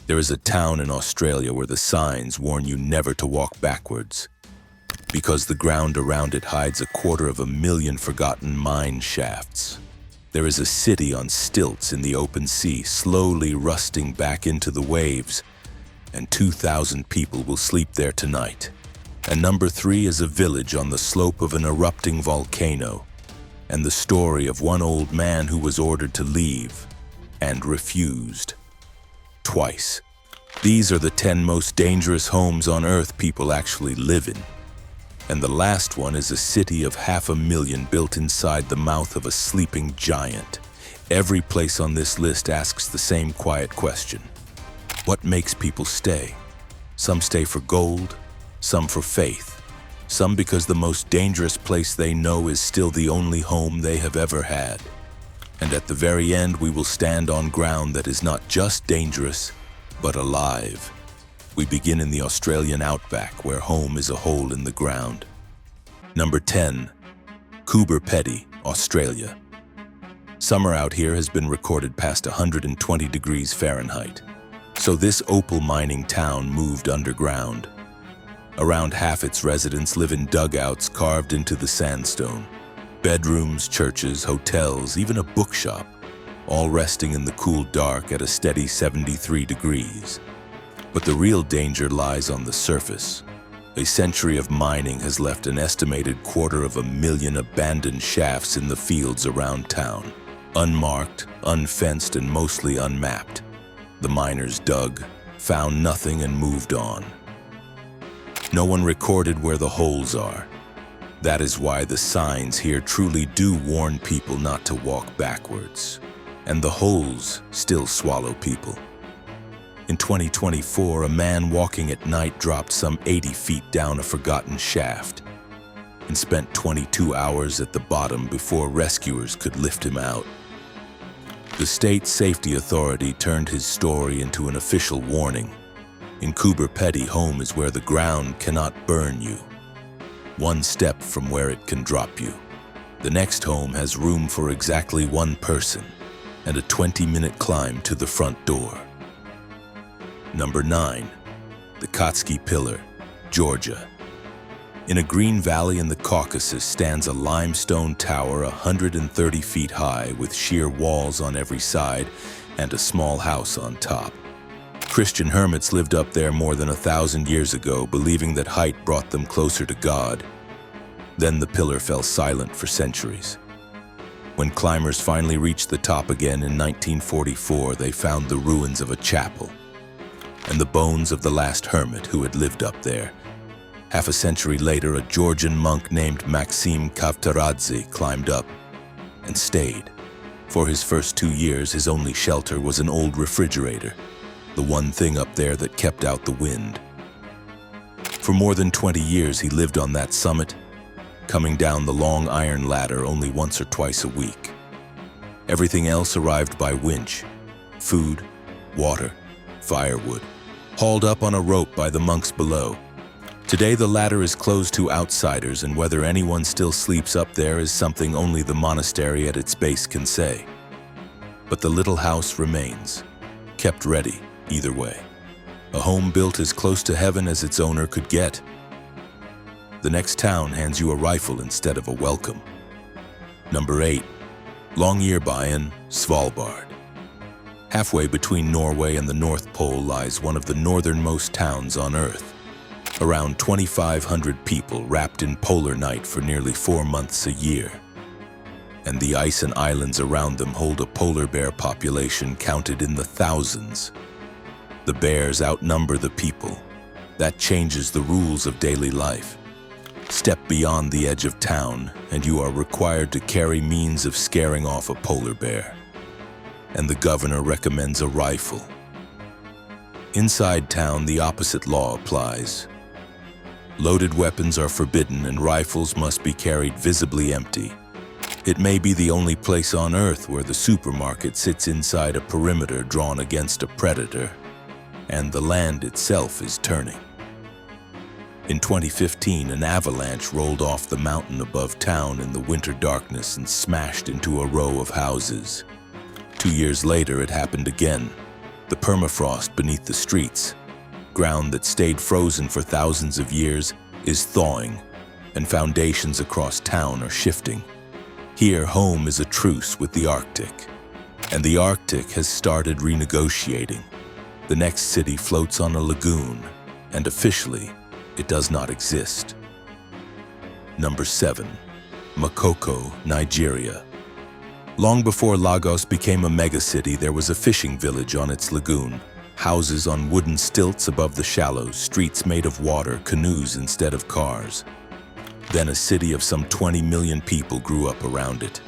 There is a town in Australia where the signs warn you never to walk backwards, because the ground around it hides 250,000 forgotten mine shafts. There is a city on stilts in the open sea, slowly rusting back into the waves, and 2,000 people will sleep there tonight. And number 3 is a village on the slope of an erupting volcano, and the story of one old man who was ordered to leave and refused. Twice. These are the 10 most dangerous homes on Earth people actually live in. And the last one is a city of 500,000 built inside the mouth of a sleeping giant. Every place on this list asks the same quiet question. What makes people stay? Some stay for gold, some for faith, some because the most dangerous place they know is still the only home they have ever had. And at the very end, we will stand on ground that is not just dangerous, but alive. We begin in the Australian outback, where home is a hole in the ground. Number 10, Coober, Pedy, Australia. Summer out here has been recorded past 120 degrees Fahrenheit. So this opal mining town moved underground. Around half its residents live in dugouts carved into the sandstone. Bedrooms, churches, hotels, even a bookshop, all resting in the cool dark at a steady 73 degrees. But the real danger lies on the surface. A century of mining has left an estimated 250,000 abandoned shafts in the fields around town. Unmarked, unfenced, and mostly unmapped. The miners dug, found nothing, and moved on. No one recorded where the holes are. That is why the signs here truly do warn people not to walk backwards. And the holes still swallow people. In 2024, a man walking at night dropped some 80 feet down a forgotten shaft and spent 22 hours at the bottom before rescuers could lift him out. The state safety authority turned his story into an official warning. In Coober, Pedy, home is where the ground cannot burn you. One step from where it can drop you. The next home has room for exactly one person and a 20-minute climb to the front door. Number 9, the Katskhi Pillar, Georgia. In a green valley in the Caucasus stands a limestone tower 130 feet high with sheer walls on every side and a small house on top. Christian hermits lived up there more than 1,000 years ago, believing that height brought them closer to God. Then the pillar fell silent for centuries. When climbers finally reached the top again in 1944, they found the ruins of a chapel and the bones of the last hermit who had lived up there. Half a century later, a Georgian monk named Maxim Kavtaradze climbed up and stayed. For his first 2 years, his only shelter was an old refrigerator, the one thing up there that kept out the wind. For more than 20 years, he lived on that summit, coming down the long iron ladder only once or twice a week. Everything else arrived by winch: food, water, firewood, hauled up on a rope by the monks below. Today the ladder is closed to outsiders, and whether anyone still sleeps up there is something only the monastery at its base can say. But the little house remains, kept ready either way. A home built as close to heaven as its owner could get. The next town hands you a rifle instead of a welcome. Number 8, Longyearbyen, Svalbard. Halfway between Norway and the North Pole lies one of the northernmost towns on Earth. Around 2,500 people wrapped in polar night for nearly 4 months a year. And the ice and islands around them hold a polar bear population counted in the thousands. The bears outnumber the people. That changes the rules of daily life. Step beyond the edge of town, and you are required to carry means of scaring off a polar bear. And the governor recommends a rifle. Inside town, the opposite law applies. Loaded weapons are forbidden, and rifles must be carried visibly empty. It may be the only place on Earth where the supermarket sits inside a perimeter drawn against a predator, and the land itself is turning. In 2015, an avalanche rolled off the mountain above town in the winter darkness and smashed into a row of houses. 2 years later, it happened again. The permafrost beneath the streets, ground that stayed frozen for thousands of years, is thawing, and foundations across town are shifting. Here, home is a truce with the Arctic, and the Arctic has started renegotiating. The next city floats on a lagoon, and officially, it does not exist. Number 7. Makoko, Nigeria. Long before Lagos became a megacity, there was a fishing village on its lagoon. Houses on wooden stilts above the shallows, streets made of water, canoes instead of cars. Then a city of some 20 million people grew up around it.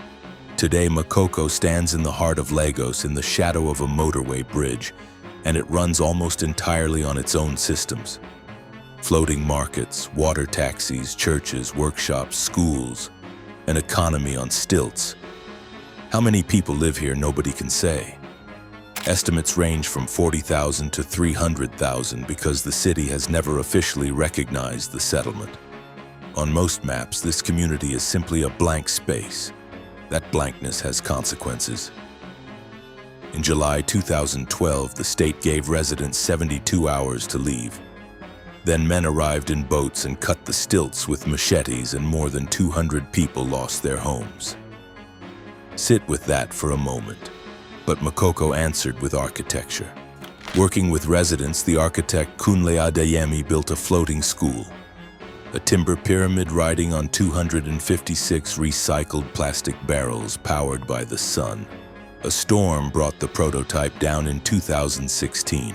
Today, Makoko stands in the heart of Lagos in the shadow of a motorway bridge, and it runs almost entirely on its own systems. Floating markets, water taxis, churches, workshops, schools, an economy on stilts. How many people live here, nobody can say. Estimates range from 40,000 to 300,000 because the city has never officially recognized the settlement. On most maps, this community is simply a blank space. That blankness has consequences. In July 2012, the state gave residents 72 hours to leave. Then men arrived in boats and cut the stilts with machetes, and more than 200 people lost their homes. Sit with that for a moment. But Makoko answered with architecture. Working with residents, the architect Kunle Adeyemi built a floating school. A timber pyramid riding on 256 recycled plastic barrels powered by the sun. A storm brought the prototype down in 2016.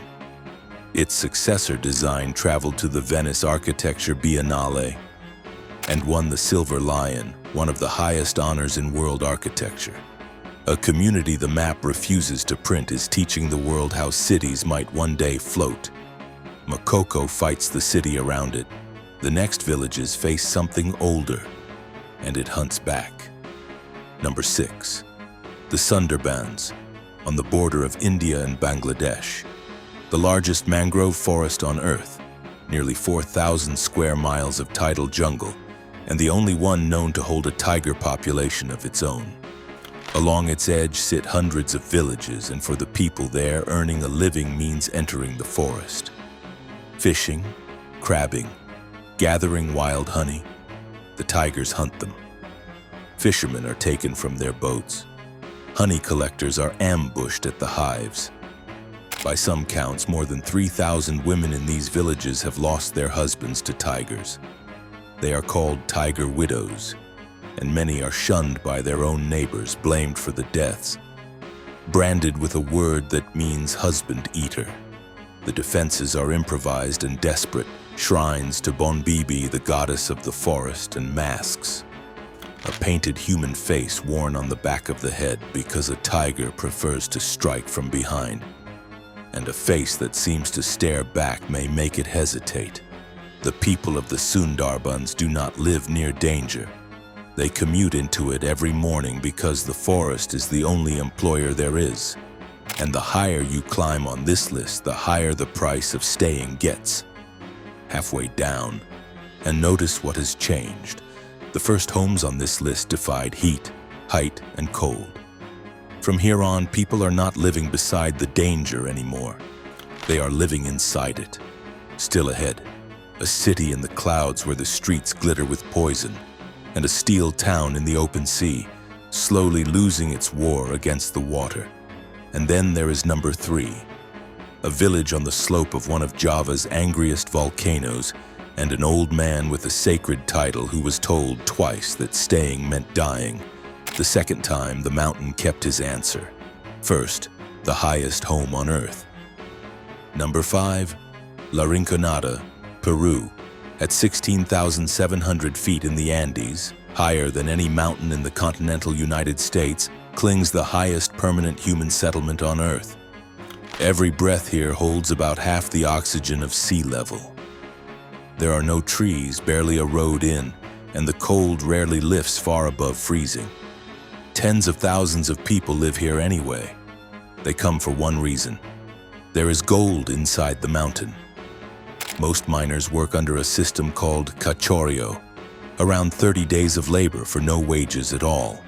Its successor design traveled to the Venice Architecture Biennale and won the Silver Lion, one of the highest honors in world architecture. A community the map refuses to print is teaching the world how cities might one day float. Makoko fights the city around it. The next villages face something older, and it hunts back. Number 6. The Sundarbans, on the border of India and Bangladesh. The largest mangrove forest on Earth, nearly 4,000 square miles of tidal jungle, and the only one known to hold a tiger population of its own. Along its edge sit hundreds of villages, and for the people there, earning a living means entering the forest. Fishing, crabbing, gathering wild honey, the tigers hunt them. Fishermen are taken from their boats. Honey collectors are ambushed at the hives. By some counts, more than 3,000 women in these villages have lost their husbands to tigers. They are called tiger widows, and many are shunned by their own neighbors, blamed for the deaths, branded with a word that means husband eater. The defenses are improvised and desperate, shrines to Bonbibi, the goddess of the forest, and masks. A painted human face worn on the back of the head because a tiger prefers to strike from behind. And a face that seems to stare back may make it hesitate. The people of the Sundarbans do not live near danger. They commute into it every morning because the forest is the only employer there is. And the higher you climb on this list, the higher the price of staying gets. Halfway down, and notice what has changed. The first homes on this list defied heat, height, and cold. From here on, people are not living beside the danger anymore. They are living inside it. Still ahead, a city in the clouds where the streets glitter with poison, and a steel town in the open sea, slowly losing its war against the water. And then there is number 3, a village on the slope of one of Java's angriest volcanoes, and an old man with a sacred title who was told twice that staying meant dying. The second time, the mountain kept his answer. First, the highest home on Earth. Number 5, La Rinconada, Peru. At 16,700 feet in the Andes, higher than any mountain in the continental United States, clings the highest permanent human settlement on Earth. Every breath here holds about half the oxygen of sea level. There are no trees, barely a road in, and the cold rarely lifts far above freezing. Tens of thousands of people live here anyway. They come for one reason. There is gold inside the mountain. Most miners work under a system called cachorio, around 30 days of labor for no wages at all,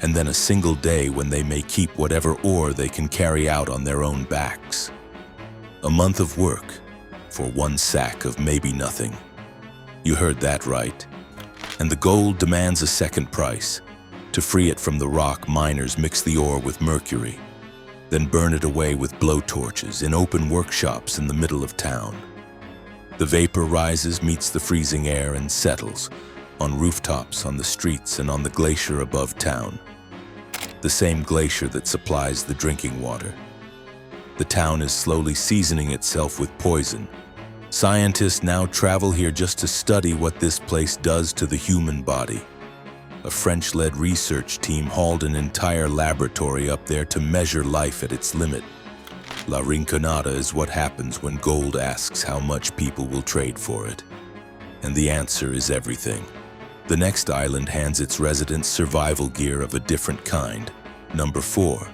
and then a single day when they may keep whatever ore they can carry out on their own backs. A month of work for one sack of maybe nothing. You heard that right. And the gold demands a second price. To free it from the rock, miners mix the ore with mercury, then burn it away with blowtorches in open workshops in the middle of town. The vapor rises, meets the freezing air, and settles on rooftops, on the streets, and on the glacier above town. The same glacier that supplies the drinking water. The town is slowly seasoning itself with poison. Scientists now travel here just to study what this place does to the human body. A French-led research team hauled an entire laboratory up there to measure life at its limit. La Rinconada is what happens when gold asks how much people will trade for it. And the answer is everything. The next island hands its residents survival gear of a different kind. Number 4,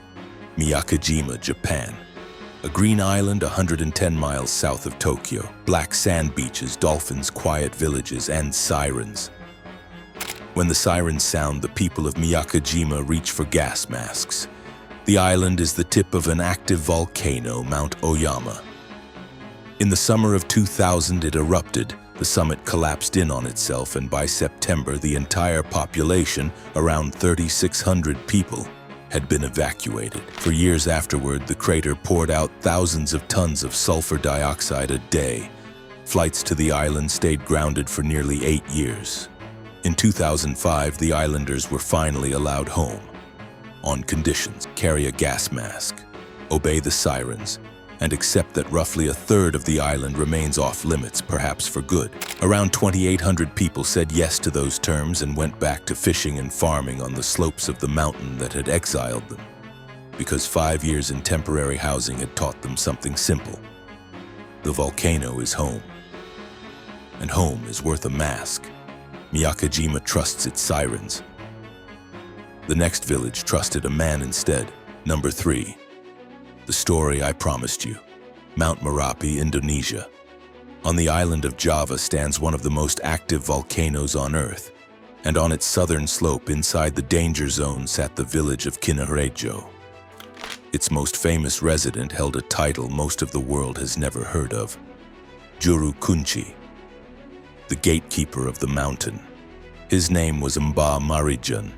Miyakejima, Japan. A green island 110 miles south of Tokyo. Black sand beaches, dolphins, quiet villages, and sirens. When the sirens sound, the people of Miyakejima reach for gas masks. The island is the tip of an active volcano, Mount Oyama. In the summer of 2000, it erupted. The summit collapsed in on itself, and by September, the entire population, around 3,600 people, had been evacuated. For years afterward, the crater poured out thousands of tons of sulfur dioxide a day. Flights to the island stayed grounded for nearly 8 years. In 2005, the islanders were finally allowed home. On conditions: carry a gas mask, obey the sirens, and accept that roughly a third of the island remains off limits, perhaps for good. Around 2,800 people said yes to those terms and went back to fishing and farming on the slopes of the mountain that had exiled them, because 5 years in temporary housing had taught them something simple. The volcano is home, and home is worth a mask. Miyakejima trusts its sirens. The next village trusted a man instead. Number 3. The story I promised you. Mount Merapi, Indonesia. On the island of Java stands one of the most active volcanoes on Earth, and on its southern slope inside the danger zone sat the village of Kinarejo. Its most famous resident held a title most of the world has never heard of: Juru Kunci, the gatekeeper of the mountain. His name was Mba Marijan.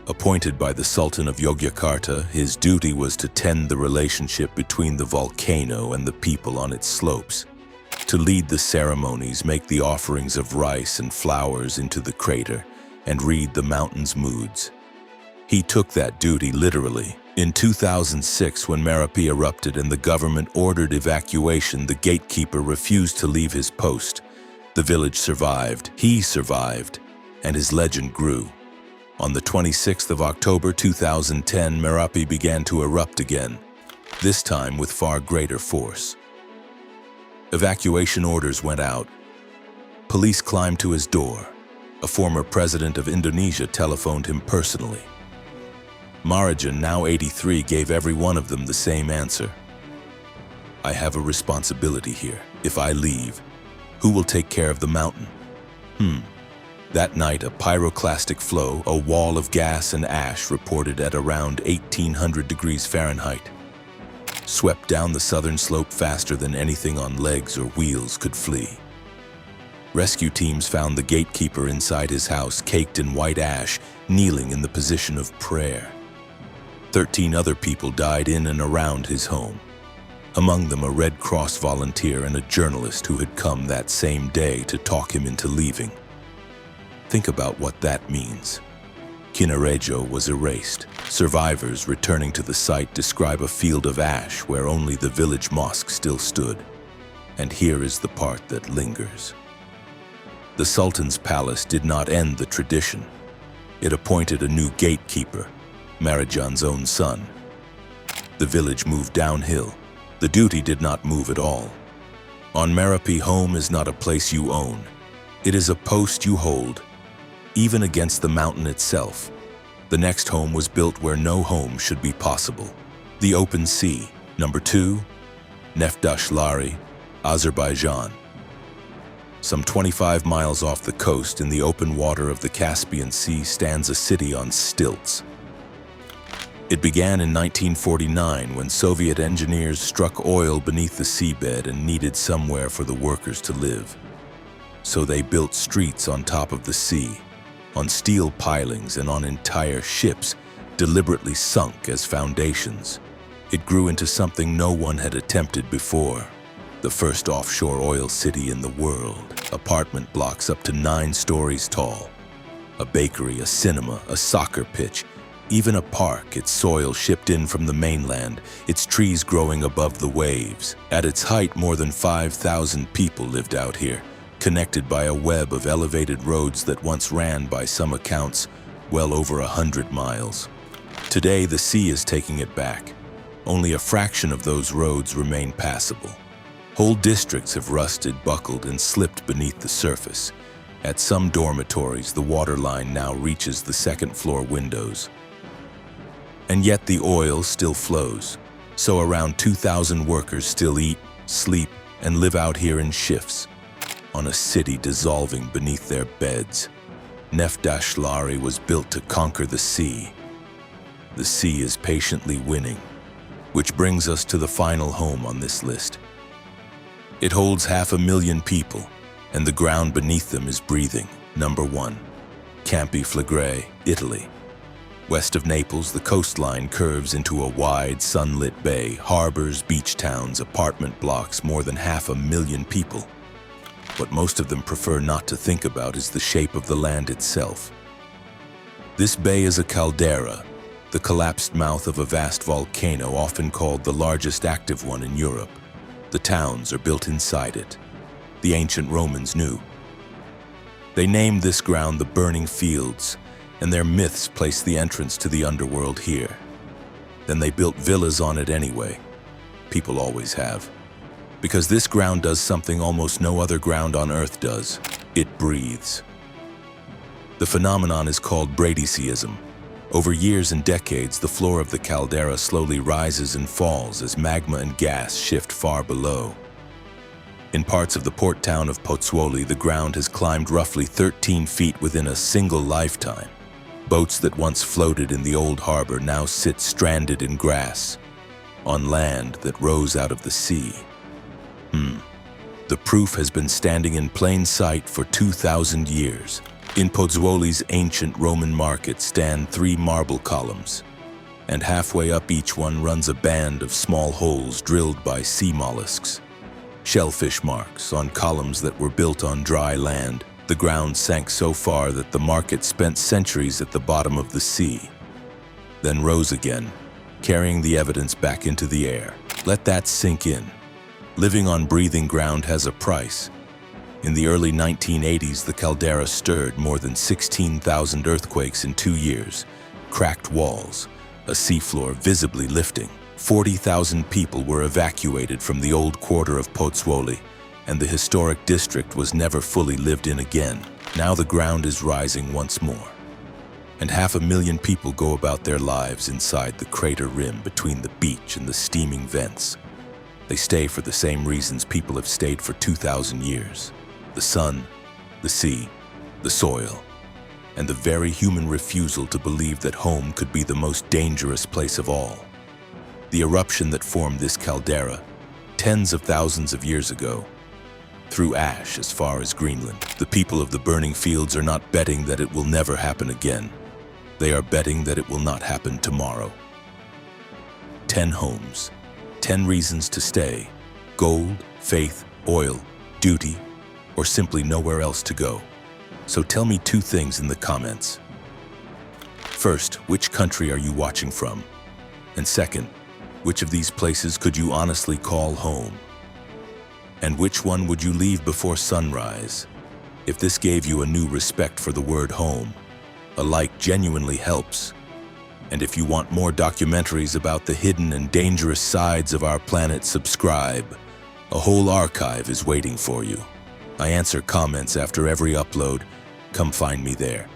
Appointed by the Sultan of Yogyakarta, his duty was to tend the relationship between the volcano and the people on its slopes, to lead the ceremonies, make the offerings of rice and flowers into the crater, and read the mountain's moods. He took that duty literally. In 2006, when Merapi erupted and the government ordered evacuation, the gatekeeper refused to leave his post. The village survived, he survived, and his legend grew. On the 26th of October 2010, Merapi began to erupt again, this time with far greater force. Evacuation orders went out. Police climbed to his door. A former president of Indonesia telephoned him personally. Marijan, now 83, gave every one of them the same answer. I have a responsibility here. If I leave, who will take care of the mountain? That night, a pyroclastic flow, a wall of gas and ash reported at around 1800 degrees Fahrenheit, swept down the southern slope faster than anything on legs or wheels could flee. Rescue teams found the gatekeeper inside his house, caked in white ash, kneeling in the position of prayer. 13 other people died in and around his home. Among them, a Red Cross volunteer and a journalist who had come that same day to talk him into leaving. Think about what that means. Kinarejo was erased. Survivors returning to the site describe a field of ash where only the village mosque still stood. And here is the part that lingers. The Sultan's palace did not end the tradition. It appointed a new gatekeeper, Marijan's own son. The village moved downhill. The duty did not move at all. On Merapi, home is not a place you own. It is a post you hold, even against the mountain itself. The next home was built where no home should be possible. The open sea. Number 2, Neft, Daşları, Azerbaijan. Some 25 miles off the coast in the open water of the Caspian Sea stands a city on stilts. It began in 1949 when Soviet engineers struck oil beneath the seabed and needed somewhere for the workers to live. So they built streets on top of the sea, on steel pilings and on entire ships, deliberately sunk as foundations. It grew into something no one had attempted before. The first offshore oil city in the world. Apartment blocks up to 9 stories tall. A bakery, a cinema, a soccer pitch, even a park, its soil shipped in from the mainland, its trees growing above the waves. At its height, more than 5,000 people lived out here, connected by a web of elevated roads that once ran, by some accounts, well over 100 miles. Today, the sea is taking it back. Only a fraction of those roads remain passable. Whole districts have rusted, buckled, and slipped beneath the surface. At some dormitories, the water line now reaches the second-floor windows. And yet the oil still flows. So around 2,000 workers still eat, sleep, and live out here in shifts, on a city dissolving beneath their beds. Neft Daşları was built to conquer the sea. The sea is patiently winning, which brings us to the final home on this list. It holds 500,000 people, and the ground beneath them is breathing. Number 1, Campi, Flegrei, Italy. West of Naples, the coastline curves into a wide, sunlit bay, harbors, beach towns, apartment blocks, more than 500,000 people. What most of them prefer not to think about is the shape of the land itself. This bay is a caldera, the collapsed mouth of a vast volcano, often called the largest active one in Europe. The towns are built inside it. The ancient Romans knew. They named this ground the Burning Fields, and their myths placed the entrance to the underworld here. Then they built villas on it anyway. People always have. Because this ground does something almost no other ground on Earth does. It breathes. The phenomenon is called bradyseism. Over years and decades, the floor of the caldera slowly rises and falls as magma and gas shift far below. In parts of the port town of Pozzuoli, the ground has climbed roughly 13 feet within a single lifetime. Boats that once floated in the old harbor now sit stranded in grass, on land that rose out of the sea. The proof has been standing in plain sight for 2,000 years. In Pozzuoli's ancient Roman market stand 3 marble columns, and halfway up each one runs a band of small holes drilled by sea mollusks. Shellfish marks on columns that were built on dry land. The ground sank so far that the market spent centuries at the bottom of the sea, then rose again, carrying the evidence back into the air. Let that sink in. Living on breathing ground has a price. In the early 1980s, the caldera stirred more than 16,000 earthquakes in 2 years, cracked walls, a seafloor visibly lifting. 40,000 people were evacuated from the old quarter of Pozzuoli, and the historic district was never fully lived in again. Now the ground is rising once more, and 500,000 people go about their lives inside the crater rim between the beach and the steaming vents. They stay for the same reasons people have stayed for 2,000 years. The sun, the sea, the soil, and the very human refusal to believe that home could be the most dangerous place of all. The eruption that formed this caldera, tens of thousands of years ago, threw ash as far as Greenland. The people of the Burning Fields are not betting that it will never happen again. They are betting that it will not happen tomorrow. 10 homes, 10 reasons to stay: gold, faith, oil, duty, or simply nowhere else to go. So tell me 2 things in the comments. First, which country are you watching from? And second, which of these places could you honestly call home? And which one would you leave before sunrise? If this gave you a new respect for the word home, a like genuinely helps. And if you want more documentaries about the hidden and dangerous sides of our planet, subscribe. A whole archive is waiting for you. I answer comments after every upload. Come find me there.